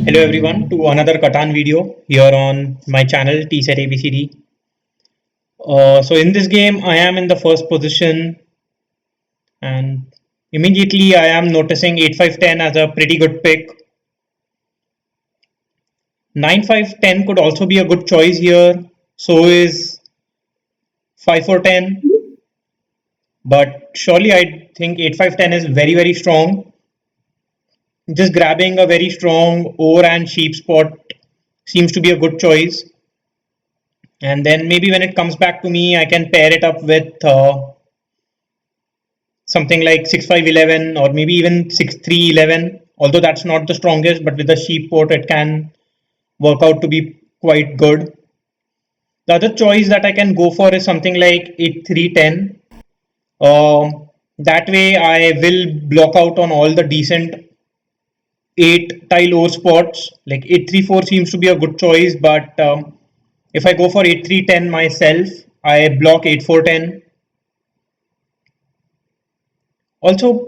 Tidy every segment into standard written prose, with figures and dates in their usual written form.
Hello everyone to another Catan video here on my channel TSET ABCD. So in this game I am in the first position and immediately I am noticing 8-5-10 as a pretty good pick. 9-5-10 could also be a good choice here. So is 5-4-10, but surely I think 8-5-10 is very strong. Just grabbing a very strong or and sheep spot seems to be a good choice. And then maybe when it comes back to me, I can pair it up with something like 6-5-11 or maybe even 6-3-11. Although that's not the strongest, but with the sheep port, it can work out to be quite good. The other choice that I can go for is something like 8-3-10. That way, I will block out on all the decent 8 tile or spots. Like 8-3-4 seems to be a good choice, but if I go for 8-3-10 myself, I block 8-4-10. Also,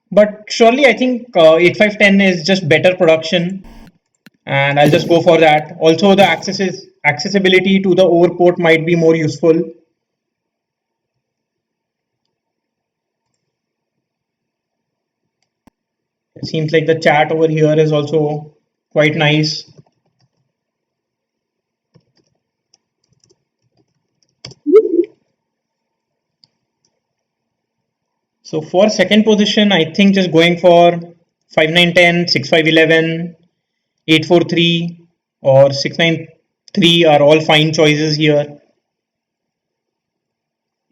but surely I think 8-5-10 is just better production, and I'll just go for that. Also, the accessibility to the over port might be more useful. It seems like the chat over here is also quite nice. So for second position, I think just going for 5-9-10, 6-5-11, 8-4-3 or 6-9-3 are all fine choices here.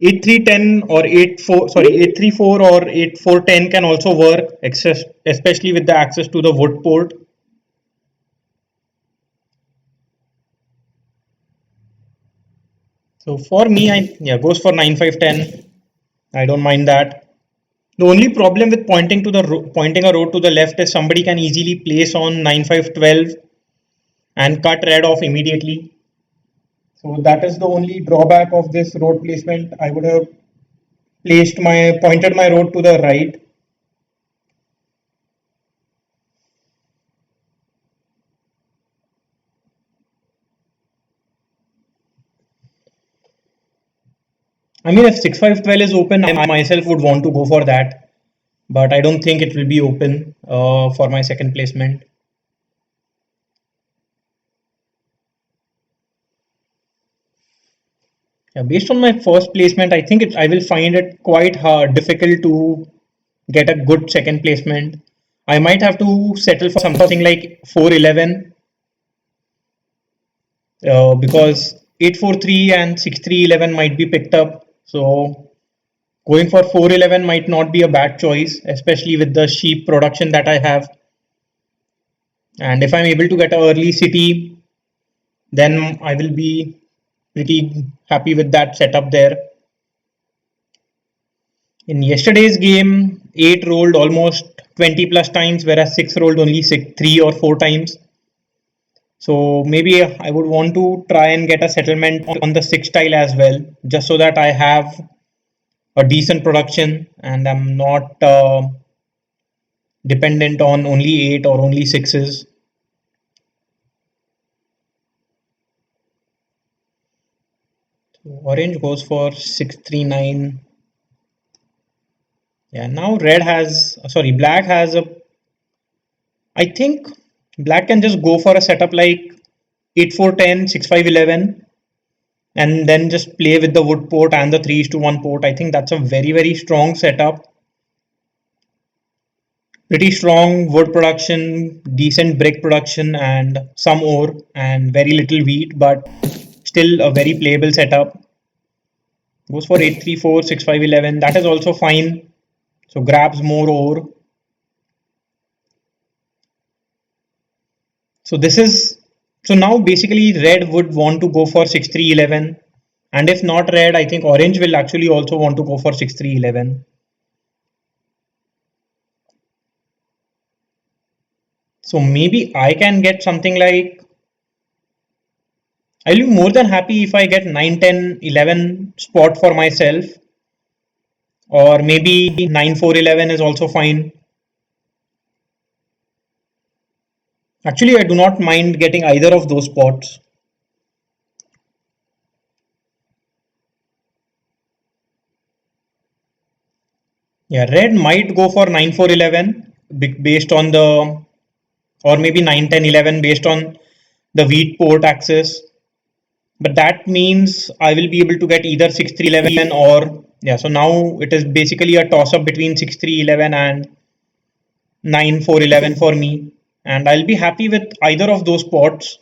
8-3-10 or 8-3-4 or 8-4-10 can also work, especially with the access to the wood port. So for me, I goes for 9-5-10. I don't mind that. The only problem with pointing a road to the left is somebody can easily place on 9-5-12 and cut red off immediately. So that is the only drawback of this road placement. I would have pointed my road to the right. I mean, if 6-5-12 is open, I myself would want to go for that, but I don't think it will be open for my second placement. Yeah, based on my first placement, I think I will find it quite difficult to get a good second placement. I might have to settle for something like 4-11 because 8-4-3 and 6-3-11 might be picked up. So going for 4-11 might not be a bad choice, especially with the sheep production that I have. And if I'm able to get an early city, then I will be pretty happy with that setup there. In yesterday's game, 8 rolled almost 20 plus times, whereas 6 rolled only 3 or 4 times. So maybe I would want to try and get a settlement on the 6 tile as well, just so that I have a decent production and I'm not dependent on only 8 or only 6s. So orange goes for 6-3-9. Yeah, now black has a, I think black can just go for a setup like 8-4-10, 6-5-11 and then just play with the wood port and the 3:1 port. I think that's a very strong setup. Pretty strong wood production, decent brick production and some ore and very little wheat, but still a very playable setup. Goes for 8-3-4, 6-5-11. That is also fine. So grabs more ore. So now basically red would want to go for 6-3-11, and if not red, I think orange will actually also want to go for 6-3-11. So maybe I can get something like, I'll be more than happy if I get 9-10-11 spot for myself, or maybe 9-4-11 is also fine. Actually, I do not mind getting either of those spots. Yeah, red might go for 9 4 11 based on the, or maybe 9 10 11 based on the wheat port axis. But that means I will be able to get either 6 3 11 or, yeah, so now it is basically a toss up between 6 3 11 and 9 4 11 for me. And I'll be happy with either of those pots.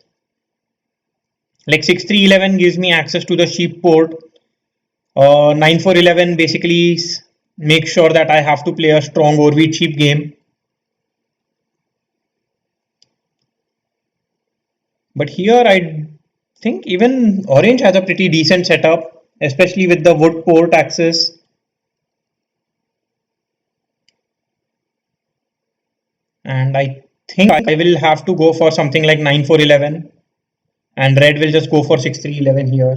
Like 6 3 11 gives me access to the sheep port. 9 4 11 basically makes sure that I have to play a strong overweight sheep game. But here I think even orange has a pretty decent setup, especially with the wood port axis. And I think I will have to go for something like 9 4 11, and red will just go for 6 3 11 here.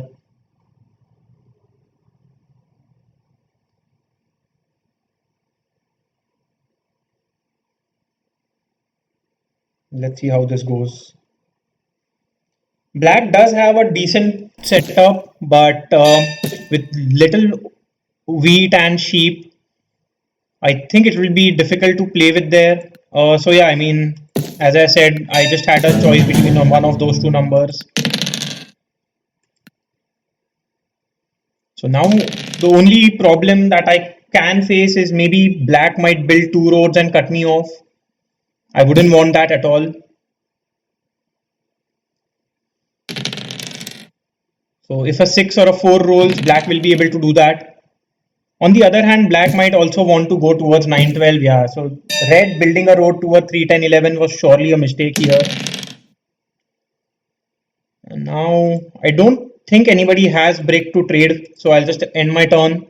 Let's see how this goes. Black does have a decent setup, but with little wheat and sheep, I think it will be difficult to play with there. So yeah, I mean, as I said, I just had a choice between one of those two numbers. So now the only problem that I can face is maybe black might build two roads and cut me off. I wouldn't want that at all. So if a 6 or a 4 rolls, black will be able to do that. On the other hand, black might also want to go towards 9 12. Yeah, so red building a road toward 3 10 11 was surely a mistake here. And now I don't think anybody has break to trade, so I'll just end my turn.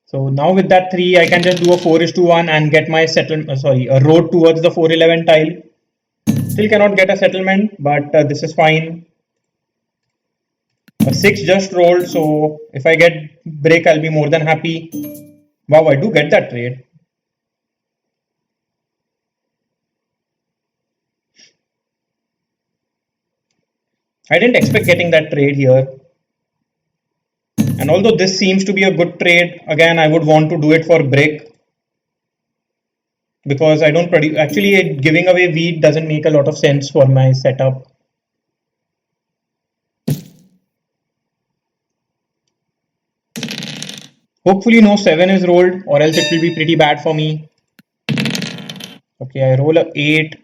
So now with that 3, I can just do a 4 is to 1 and get my a road towards the 411 tile. Still cannot get a settlement, but this is fine. A 6 just rolled, so if I get break, I'll be more than happy. Wow, I do get that trade. I didn't expect getting that trade here. And although this seems to be a good trade, again, I would want to do it for brick because I don't produce. Actually, giving away wheat doesn't make a lot of sense for my setup. Hopefully, no 7 is rolled, or else it will be pretty bad for me. Okay, I roll a 8.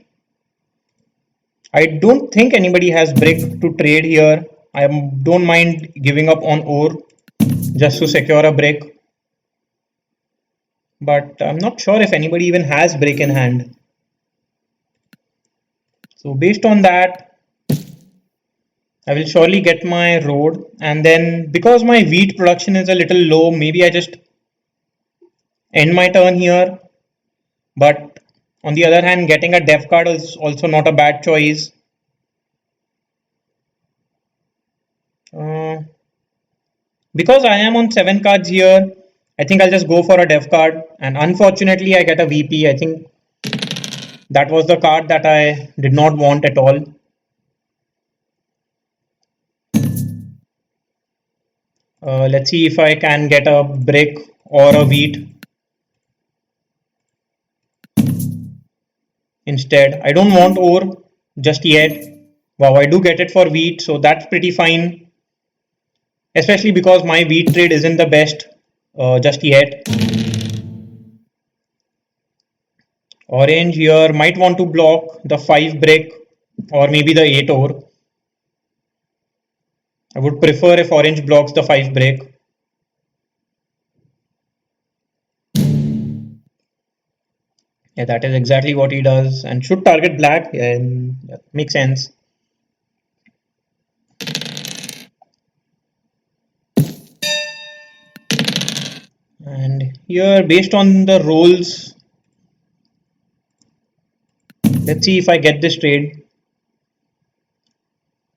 I don't think anybody has brick to trade here. I don't mind giving up on ore just to secure a brick. But I'm not sure if anybody even has brick in hand. So based on that, I will surely get my road. And then because my wheat production is a little low, maybe I just end my turn here. But on the other hand, getting a dev card is also not a bad choice. Uh, because I am on 7 cards here, I think I'll just go for a dev card. And unfortunately, I get a VP. I think that was the card that I did not want at all. Let's see if I can get a brick or a wheat instead. I don't want ore just yet. Wow, I do get it for wheat, so that's pretty fine. Especially because my wheat trade isn't the best just yet. Orange here might want to block the 5 brick or maybe the 8 ore. I would prefer if orange blocks the 5 brick. Yeah, that is exactly what he does and should target black. Yeah, that makes sense. And here, based on the rolls, let's see if I get this trade.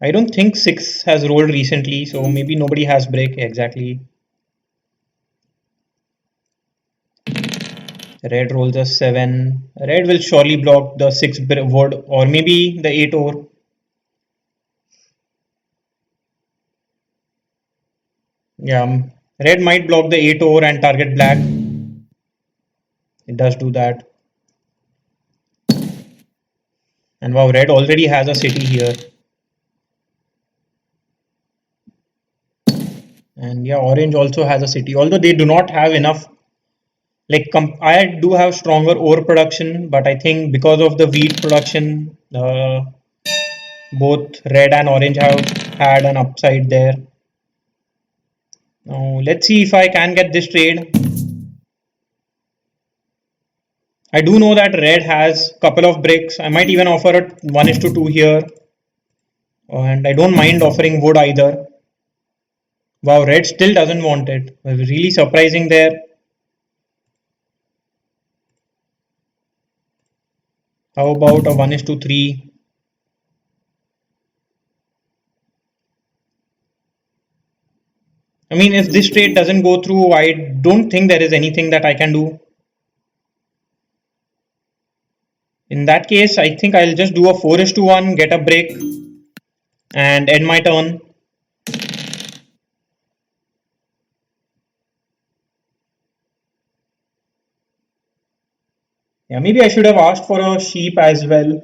I don't think 6 has rolled recently, so maybe nobody has break exactly. Red rolls a 7. Red will surely block the 6 wood or maybe the 8 ore. Yeah, red might block the 8 ore and target black. It does do that. And wow, red already has a city here. And yeah, orange also has a city. Although they do not have enough, like I do have stronger ore production, but I think because of the wheat production, both red and orange have had an upside there. Now let's see if I can get this trade. I do know that red has couple of bricks. I might even offer it 1:2 here. And I don't mind offering wood either. Wow, red still doesn't want it. Really surprising there. How about a 1:3? I mean, if this trade doesn't go through, I don't think there is anything that I can do. In that case, I think I'll just do a 4:1, get a break, and end my turn. Yeah, maybe I should have asked for a sheep as well.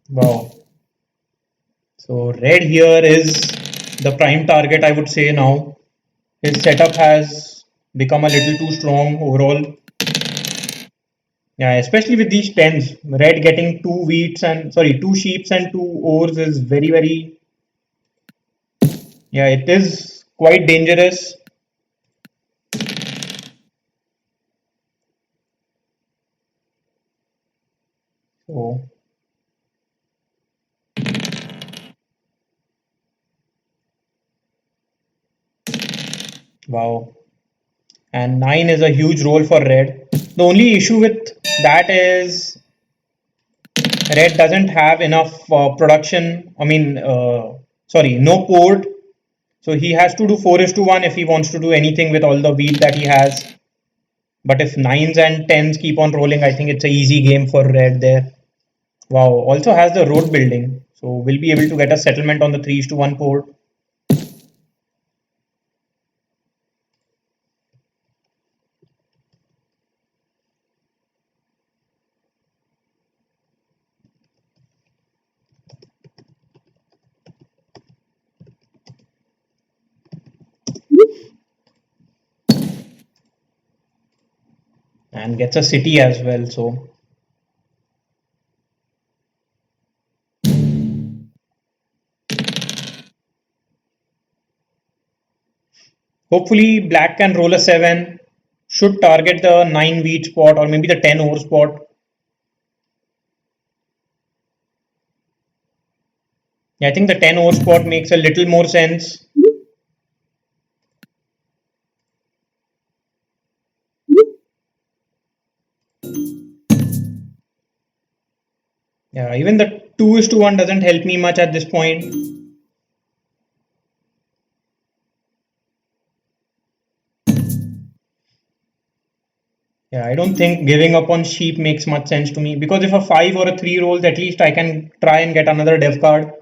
Wow. So red here is the prime target, I would say now. His setup has become a little too strong overall. Yeah, especially with these tens. Red getting two sheeps and two ores is very, yeah, it is quite dangerous. So, wow. And 9 is a huge roll for red. The only issue with that is red doesn't have enough production. I mean, sorry, no port. So he has to do 4:1 if he wants to do anything with all the wheat that he has. But if 9s and 10s keep on rolling, I think it's a easy game for red there. Wow, also has the road building. So we'll be able to get a settlement on the 3:1 port. And gets a city as well. So hopefully black can roll a 7. Should target the 9 wheat spot or maybe the 10 ore spot. Yeah, I think the 10 ore spot makes a little more sense. Yeah, even the 2:1 doesn't help me much at this point. Yeah, I don't think giving up on sheep makes much sense to me because if a 5 or a 3 rolls, at least I can try and get another dev card.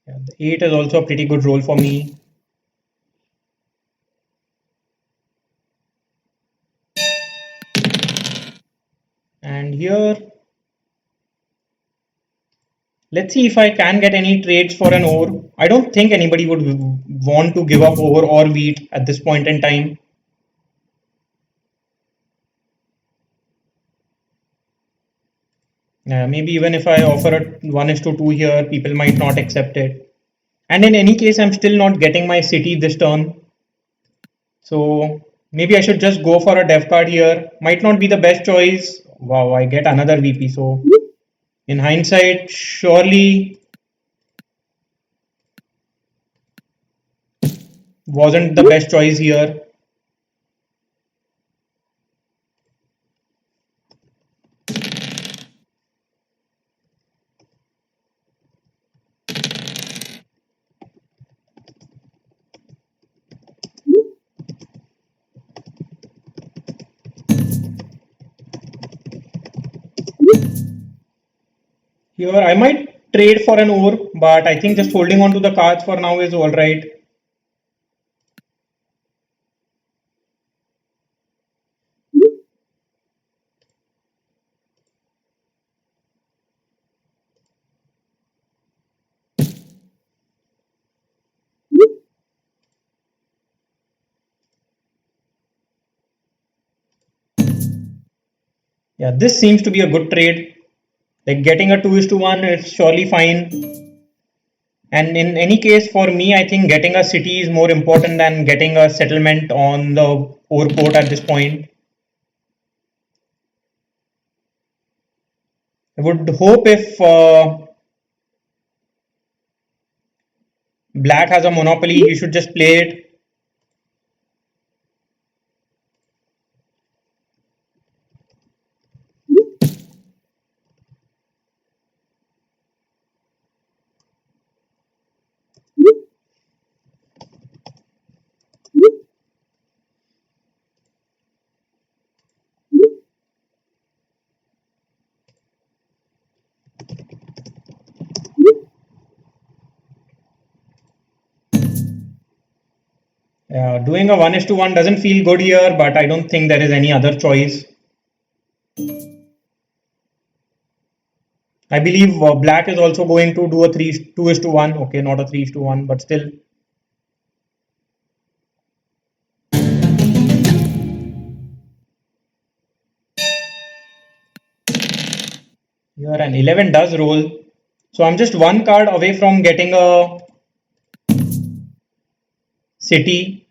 Yeah, the 8 is also a pretty good roll for me. And here, let's see if I can get any trades for an ore. I don't think anybody would want to give up ore or wheat at this point in time. Maybe even if I offer a 1:2 here, people might not accept it. And in any case, I'm still not getting my city this turn. So maybe I should just go for a dev card here. Might not be the best choice. Wow, I get another VP. So in hindsight, surely wasn't the best choice here. Here I might trade for an ore, but I think just holding on to the cards for now is all right. Yeah, this seems to be a good trade. Like getting a 2 is to 1 is surely fine. And in any case, for me, I think getting a city is more important than getting a settlement on the ore port at this point. I would hope if Black has a monopoly, he should just play it. Doing a 1 is to 1 doesn't feel good here, but I don't think there is any other choice. I believe Black is also going to do a 2 is to 1. Okay, not a 3 is to 1, but still. Here an 11 does roll. So I'm just one card away from getting a city.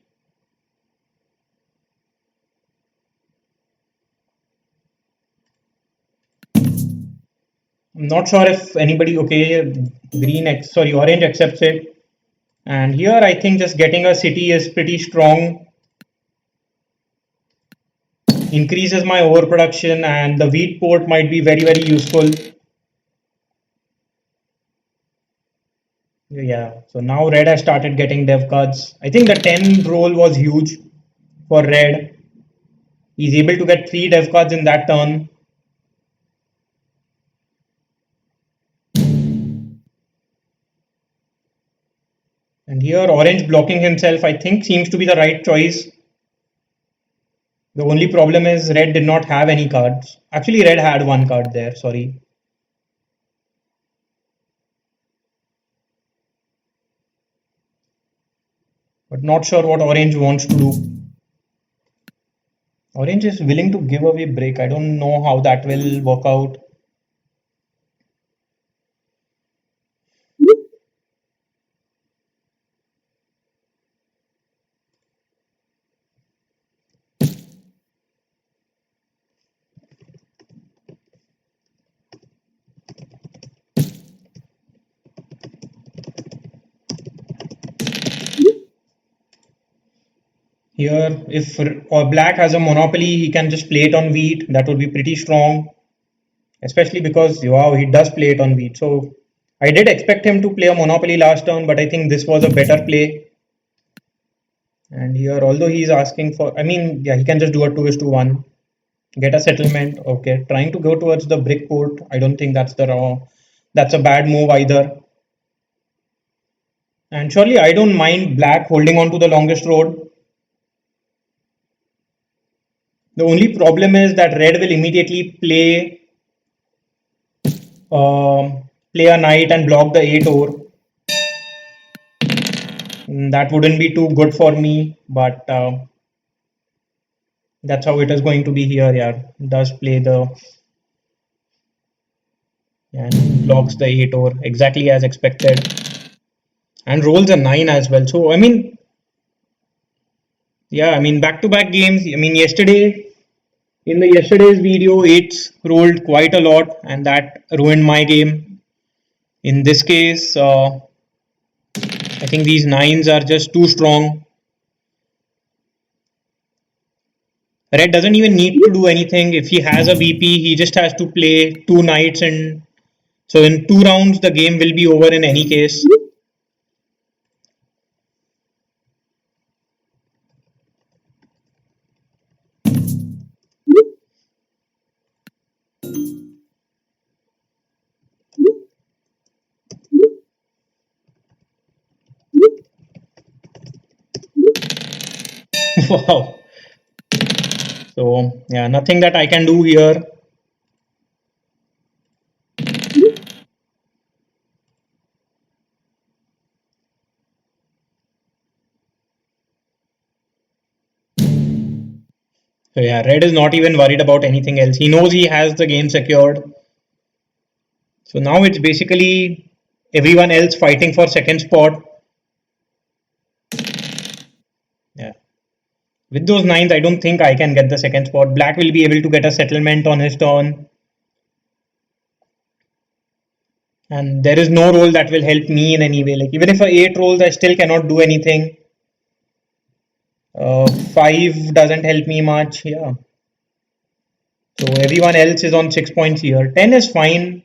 I'm not sure if anybody, okay, orange accepts it. And here I think just getting a city is pretty strong. Increases my overproduction and the wheat port might be very, very useful. Yeah, so now red has started getting dev cards. I think the 10 roll was huge for red. He's able to get 3 dev cards in that turn. And here orange blocking himself I think seems to be the right choice. The only problem is red did not have any cards. Actually red had one card there, sorry. But not sure what orange wants to do. Orange is willing to give away break. I don't know how that will work out. Here, if black has a monopoly, he can just play it on wheat. That would be pretty strong, especially because wow, he does play it on wheat. So I did expect him to play a monopoly last turn, but I think this was a better play. And here, although he's asking for, I mean, yeah, he can just do a 2 is to 1, get a settlement. Okay, trying to go towards the brick port. I don't think that's the wrong, that's a bad move either. And surely I don't mind black holding on to the longest road. The only problem is that red will immediately play a knight and block the 8 ore. That wouldn't be too good for me, but that's how it is going to be here. Yeah, does play the and blocks the 8 ore exactly as expected, and rolls a 9 as well. So I mean, yeah, I mean back-to-back games. I mean yesterday in the yesterday's video, 8s rolled quite a lot, and that ruined my game. In this case, I think these 9s are just too strong. Red doesn't even need to do anything. If he has a VP, he just has to play 2 knights, and so in 2 rounds the game will be over in any case. Wow. So yeah, nothing that I can do here. So yeah, Red is not even worried about anything else. He knows he has the game secured. So now it's basically everyone else fighting for second spot. Yeah. With those nines, I don't think I can get the second spot. Black will be able to get a settlement on his turn. And there is no roll that will help me in any way. Like even if a 8 rolls, I still cannot do anything. 5 doesn't help me much. Yeah. So everyone else is on 6 points here. 10 is fine.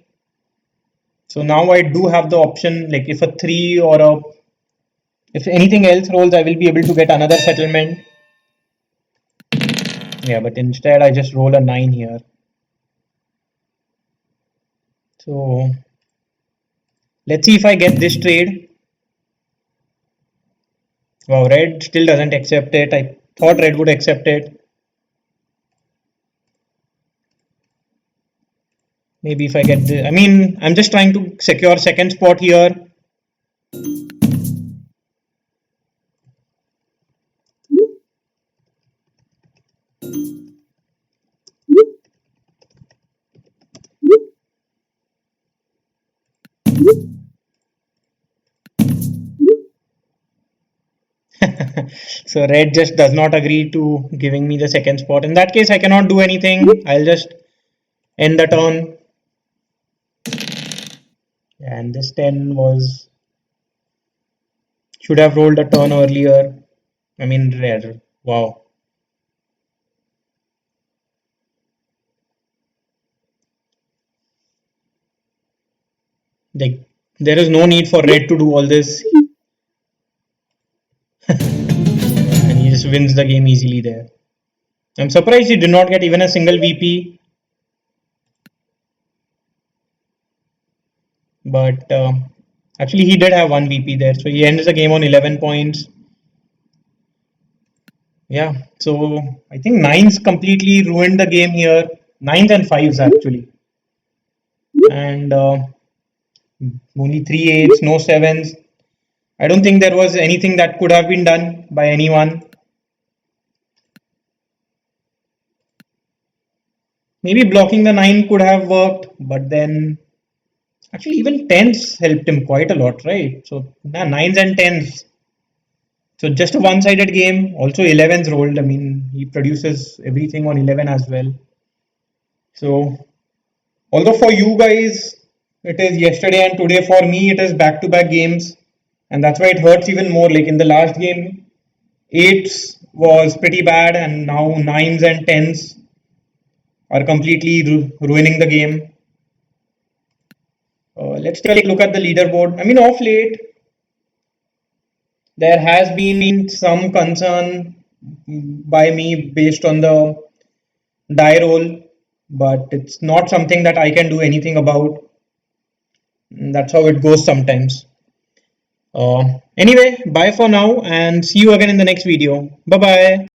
So now I do have the option, like if a 3 or a if anything else rolls, I will be able to get another settlement. Yeah, but instead I just roll a 9 here. So let's see if I get this trade. Wow, red still doesn't accept it. I thought red would accept it. Maybe if I get this, I mean, I'm just trying to secure second spot here. So red just does not agree to giving me the second spot. In that case, I cannot do anything. I'll just end the turn. And this 10 was should have rolled a turn earlier. I mean, red. Wow. Like there is no need for red to do all this, and he just wins the game easily there. I'm surprised he did not get even a single VP, but actually he did have one VP there, so he ends the game on 11 points. Yeah, so I think nines completely ruined the game here. Nines and fives actually, and only three eights, no sevens. I don't think there was anything that could have been done by anyone. Maybe blocking the nine could have worked, but then actually even tens helped him quite a lot, right? So yeah, nines and tens. So just a one-sided game. Also 11s rolled. I mean, he produces everything on 11 as well. So although for you guys it is yesterday and today, for me it is back-to-back games, and that's why it hurts even more. Like in the last game, eights was pretty bad, and now nines and tens are completely ruining the game. Let's take a look at the leaderboard. I mean, off late, there has been some concern by me based on the die roll, but it's not something that I can do anything about. That's how it goes sometimes. Anyway, bye for now and see you again in the next video. Bye bye.